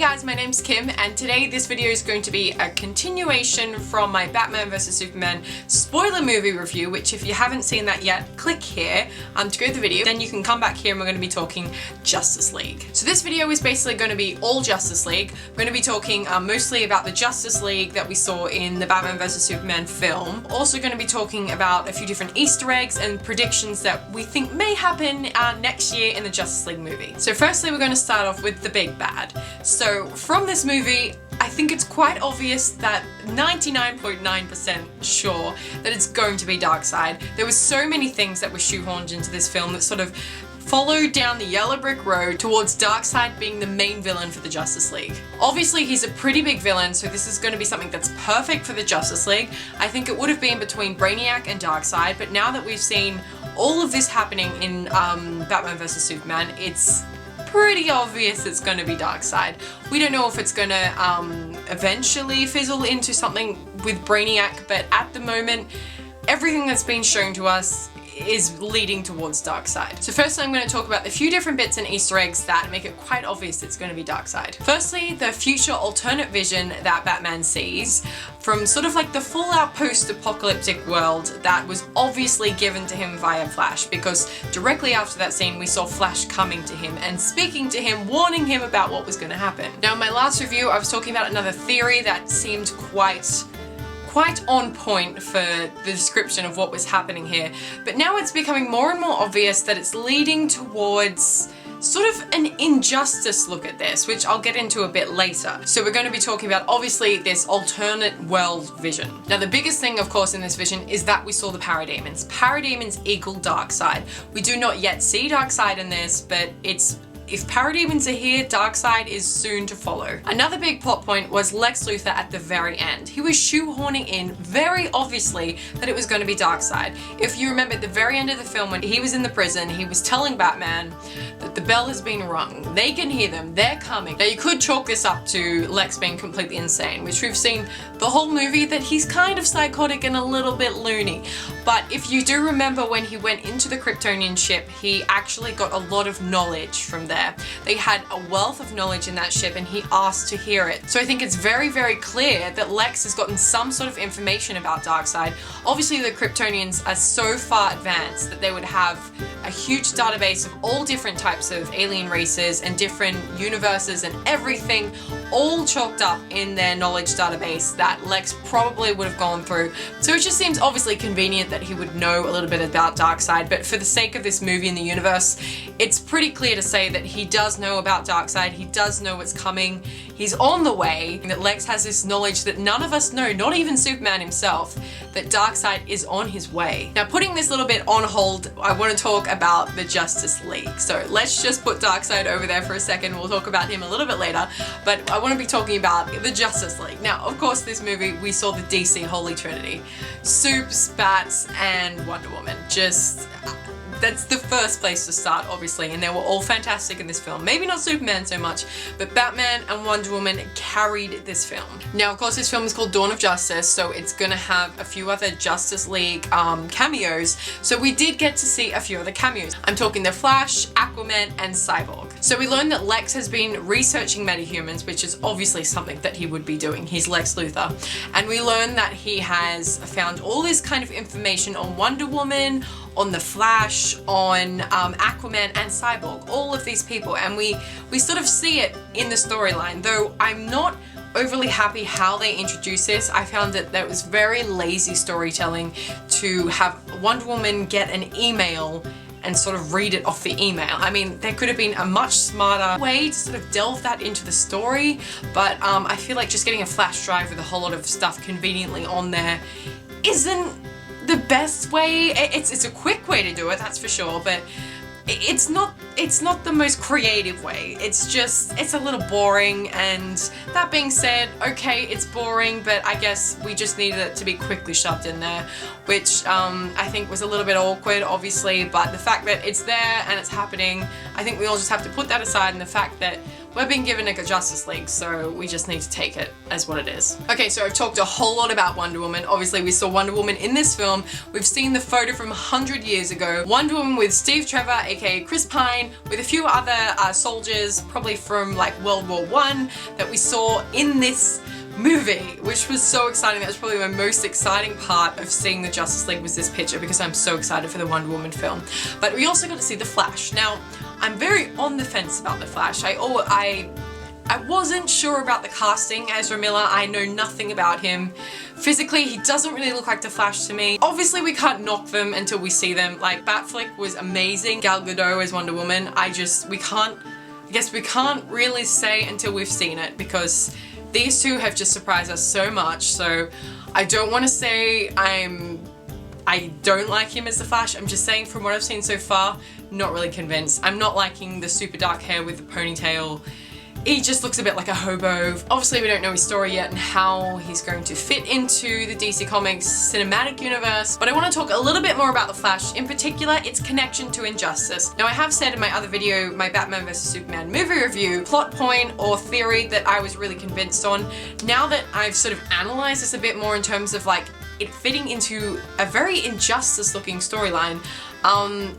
guys, my name's Kim, and today this video is going to be a continuation from my Batman vs Superman spoiler movie review, which if you haven't seen that yet, click here to go to the video, then you can come back here and we're going to be talking Justice League. So this video is basically going to be all Justice League. We're going to be talking mostly about the Justice League that we saw in the Batman vs Superman film. Also going to be talking about a few different Easter eggs and predictions that we think may happen next year in the Justice League movie. So firstly, we're going to start off with the big bad. So from this movie, I think it's quite obvious that 99.9% sure that it's going to be Darkseid. There were so many things that were shoehorned into this film that sort of followed down the yellow brick road towards Darkseid being the main villain for the Justice League. Obviously, he's a pretty big villain, so this is going to be something that's perfect for the Justice League. I think it would have been between Brainiac and Darkseid, but now that we've seen all of this happening in Batman vs Superman, it's pretty obvious it's going to be Darkseid. We don't know if it's going to eventually fizzle into something with Brainiac, but at the moment, everything that's been shown to us is leading towards Darkseid. So firstly, I'm going to talk about the few different bits and Easter eggs that make it quite obvious it's going to be Darkseid. Firstly, the future alternate vision that Batman sees from sort of like the full-out post-apocalyptic world that was obviously given to him via Flash, because directly after that scene we saw Flash coming to him and speaking to him, warning him about what was going to happen. Now in my last review I was talking about another theory that seemed quite on point for the description of what was happening here, but now it's becoming more and more obvious that it's leading towards sort of an injustice look at this, which I'll get into a bit later. So we're going to be talking about, obviously, this alternate world vision. Now the biggest thing, of course, in this vision is that we saw the parademons. Parademons equal Darkseid. We do not yet see Darkseid in this, but if parademons are here, Darkseid is soon to follow. Another big plot point was Lex Luthor at the very end. He was shoehorning in very obviously that it was going to be Darkseid. If you remember at the very end of the film when he was in the prison, he was telling Batman that the bell has been rung. They can hear them. They're coming. Now you could chalk this up to Lex being completely insane, which we've seen the whole movie that he's kind of psychotic and a little bit loony. But if you do remember when he went into the Kryptonian ship, he actually got a lot of knowledge from there. They had a wealth of knowledge in that ship and he asked to hear it. So I think it's very, very clear that Lex has gotten some sort of information about Darkseid. Obviously the Kryptonians are so far advanced that they would have a huge database of all different types of alien races and different universes and everything all chalked up in their knowledge database that Lex probably would have gone through. So it just seems obviously convenient that he would know a little bit about Darkseid, but for the sake of this movie and the universe, it's pretty clear to say that he does know about Darkseid, he does know what's coming, he's on the way, and that Lex has this knowledge that none of us know, not even Superman himself, that Darkseid is on his way. Now putting this little bit on hold, I want to talk about the Justice League. So let's just put Darkseid over there for a second, we'll talk about him a little bit later, but I want to be talking about the Justice League. Now of course this movie we saw the DC Holy Trinity. Supes, Bats, and Wonder Woman. That's the first place to start, obviously, and they were all fantastic in this film. Maybe not Superman so much, but Batman and Wonder Woman carried this film. Now, of course, this film is called Dawn of Justice, so it's gonna have a few other Justice League cameos, so we did get to see a few other cameos. I'm talking The Flash, Aquaman, and Cyborg. So we learned that Lex has been researching metahumans, which is obviously something that he would be doing. He's Lex Luthor. And we learned that he has found all this kind of information on Wonder Woman, on The Flash, on Aquaman and Cyborg, all of these people, and we sort of see it in the storyline, though I'm not overly happy how they introduce this. I found that was very lazy storytelling to have Wonder Woman get an email and sort of read it off the email. I mean, there could have been a much smarter way to sort of delve that into the story, but I feel like just getting a flash drive with a whole lot of stuff conveniently on there isn't the best way. It's a quick way to do it, that's for sure, but it's not the most creative way. It's a little boring, and that being said, okay, it's boring, but I guess we just needed it to be quickly shoved in there, which I think was a little bit awkward, obviously, but the fact that it's there and it's happening, I think we all just have to put that aside, and the fact that we're being given a Justice League, so we just need to take it as what it is. Okay, so I've talked a whole lot about Wonder Woman. Obviously, we saw Wonder Woman in this film. We've seen the photo from 100 years ago. Wonder Woman with Steve Trevor, aka Chris Pine, with a few other soldiers, probably from like World War I, that we saw in this movie, which was so exciting. That was probably my most exciting part of seeing the Justice League, was this picture, because I'm so excited for the Wonder Woman film. But we also got to see the Flash. Now, I'm very on the fence about the Flash. I wasn't sure about the casting. Ezra Miller, I know nothing about him. Physically, he doesn't really look like the Flash to me. Obviously, we can't knock them until we see them. Like, Batfleck was amazing. Gal Gadot as Wonder Woman, I guess we can't really say until we've seen it, because these two have just surprised us so much. So I don't want to say I don't like him as the Flash. I'm just saying, from what I've seen so far, not really convinced. I'm not liking the super dark hair with the ponytail. He just looks a bit like a hobo. Obviously, we don't know his story yet and how he's going to fit into the DC Comics cinematic universe, but I want to talk a little bit more about the Flash, in particular its connection to Injustice. Now, I have said in my other video, my Batman vs Superman movie review, plot point or theory that I was really convinced on. Now that I've sort of analysed this a bit more in terms of like it fitting into a very Injustice looking storyline,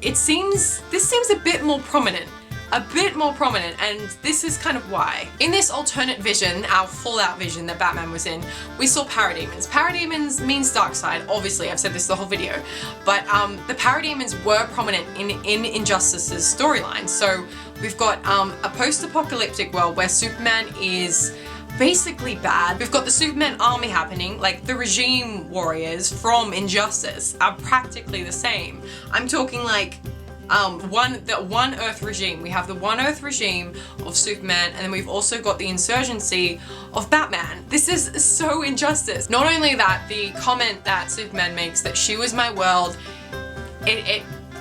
this seems a bit more prominent. And this is kind of why. In this alternate vision, our Fallout vision that Batman was in, we saw parademons. Parademons means Darkseid, obviously, I've said this the whole video, but the parademons were prominent in Injustice's storyline. So we've got a post-apocalyptic world where Superman is basically bad. We've got the Superman army happening, like the regime warriors from Injustice are practically the same. I'm talking like the One Earth regime. We have the One Earth regime of Superman, and then we've also got the insurgency of Batman. This is so Injustice. Not only that, the comment that Superman makes that she was my world,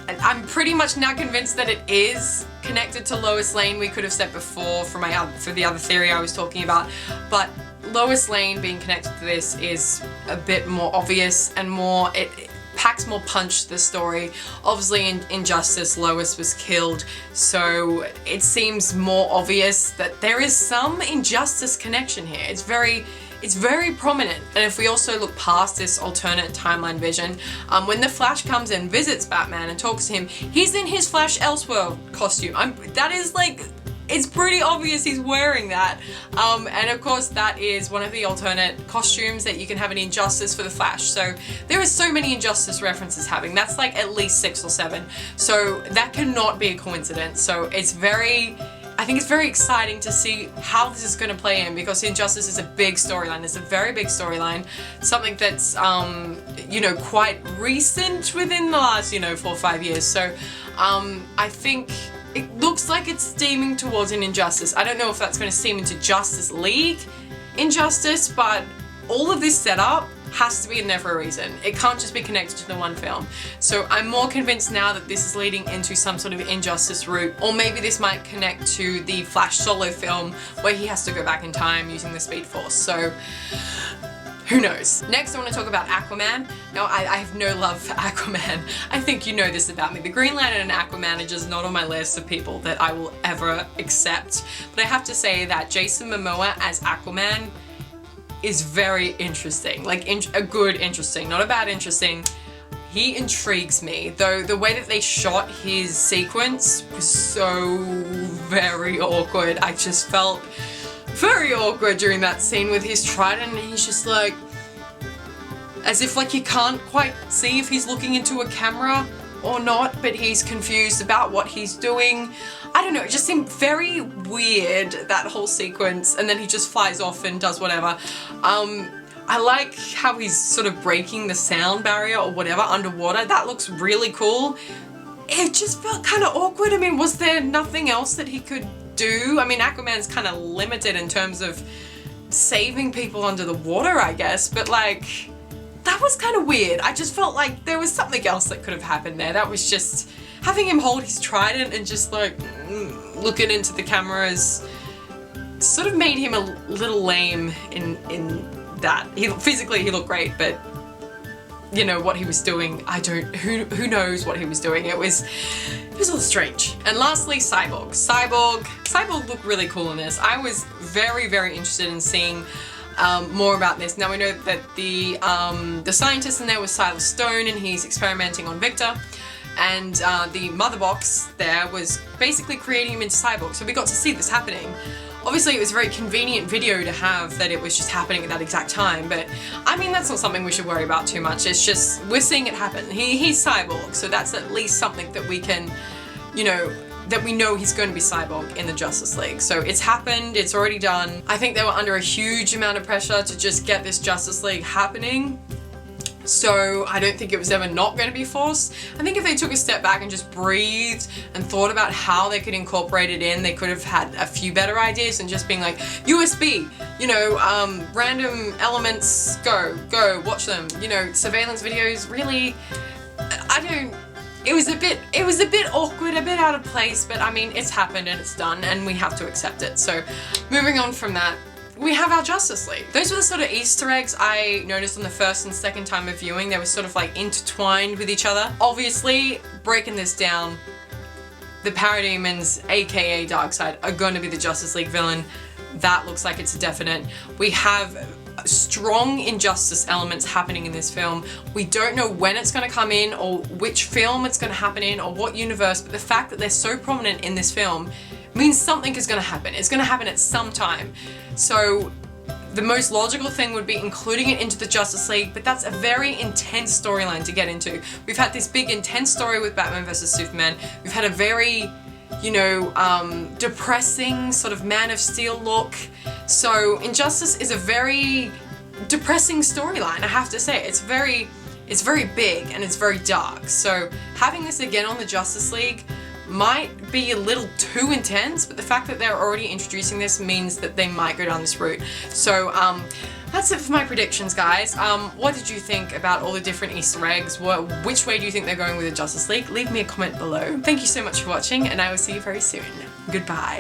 I'm pretty much now convinced that it is connected to Lois Lane. We could have said before for the other theory I was talking about, but Lois Lane being connected to this is a bit more obvious and more, it packs more punch to the story. Obviously in Injustice, Lois was killed, so it seems more obvious that there is some Injustice connection here. It's very prominent. And if we also look past this alternate timeline vision, when the Flash comes and visits Batman and talks to him, he's in his Flash Elseworld costume. That is like, it's pretty obvious he's wearing that. And of course that is one of the alternate costumes that you can have in Injustice for the Flash. So there are so many Injustice references happening. That's like at least 6 or 7. So that cannot be a coincidence. So I think it's very exciting to see how this is going to play in, because Injustice is a big storyline. It's a very big storyline. Something that's, quite recent within the last, 4 or 5 years. So I think it looks like it's steaming towards an Injustice. I don't know if that's going to steam into Justice League Injustice, but all of this setup has to be in there for a reason. It can't just be connected to the one film. So I'm more convinced now that this is leading into some sort of Injustice route, or maybe this might connect to the Flash solo film where he has to go back in time using the Speed Force. So who knows? Next, I want to talk about Aquaman. Now, I have no love for Aquaman. I think you know this about me. The Green Lantern and Aquaman are just not on my list of people that I will ever accept. But I have to say that Jason Momoa as Aquaman is very interesting. Like, a good interesting, not a bad interesting. He intrigues me, though the way that they shot his sequence was so very awkward. I just felt very awkward during that scene with his trident, and he's just like, as if like you can't quite see if he's looking into a camera or not, but he's confused about what he's doing. I don't know, it just seemed very weird, that whole sequence, and then he just flies off and does whatever. I like how he's sort of breaking the sound barrier or whatever underwater. That looks really cool. It just felt kind of awkward. I mean, was there nothing else that he could do? I mean, Aquaman's kind of limited in terms of saving people under the water, I guess, but like, that was kind of weird. I just felt like there was something else that could have happened there. That was just having him hold his trident and just like looking into the cameras sort of made him a little lame in that. Physically he looked great, but you know, what he was doing. Who knows what he was doing. It was all strange. And lastly, Cyborg. Cyborg looked really cool in this. I was very, very interested in seeing more about this. Now we know that the scientist in there was Silas Stone, and he's experimenting on Victor. And the mother box there was basically creating him into Cyborg. So we got to see this happening. Obviously it was a very convenient video to have that it was just happening at that exact time, but I mean that's not something we should worry about too much. It's just, we're seeing it happen. He's Cyborg, so that's at least something that we can, you know, that we know he's going to be Cyborg in the Justice League. So it's happened, it's already done. I think they were under a huge amount of pressure to just get this Justice League happening. So I don't think it was ever not going to be forced. I think if they took a step back and just breathed and thought about how they could incorporate it in, they could have had a few better ideas than just being like, USB, you know, random elements, go, watch them, you know, surveillance videos, really, it was a bit awkward, a bit out of place, but I mean, it's happened and it's done and we have to accept it. So moving on from that, we have our Justice League. Those were the sort of Easter eggs I noticed on the first and second time of viewing. They were sort of like intertwined with each other. Obviously, breaking this down, the Parademons, aka Darkseid, are going to be the Justice League villain. That looks like it's a definite. We have strong injustice elements happening in this film. We don't know when it's going to come in or which film it's going to happen in or what universe, but the fact that they're so prominent in this film means something is going to happen. It's going to happen at some time. So the most logical thing would be including it into the Justice League, but that's a very intense storyline to get into. We've had this big intense story with Batman vs Superman. We've had a very, you know, depressing sort of Man of Steel look. So Injustice is a very depressing storyline, I have to say. It's very big and it's very dark. So having this again on the Justice League might be a little too intense, but the fact that they're already introducing this means that they might go down this route. So that's it for my predictions, guys. What did you think about all the different Easter eggs? Which way do you think they're going with the Justice League? Leave me a comment below. Thank you so much for watching, and I will see you very soon. Goodbye.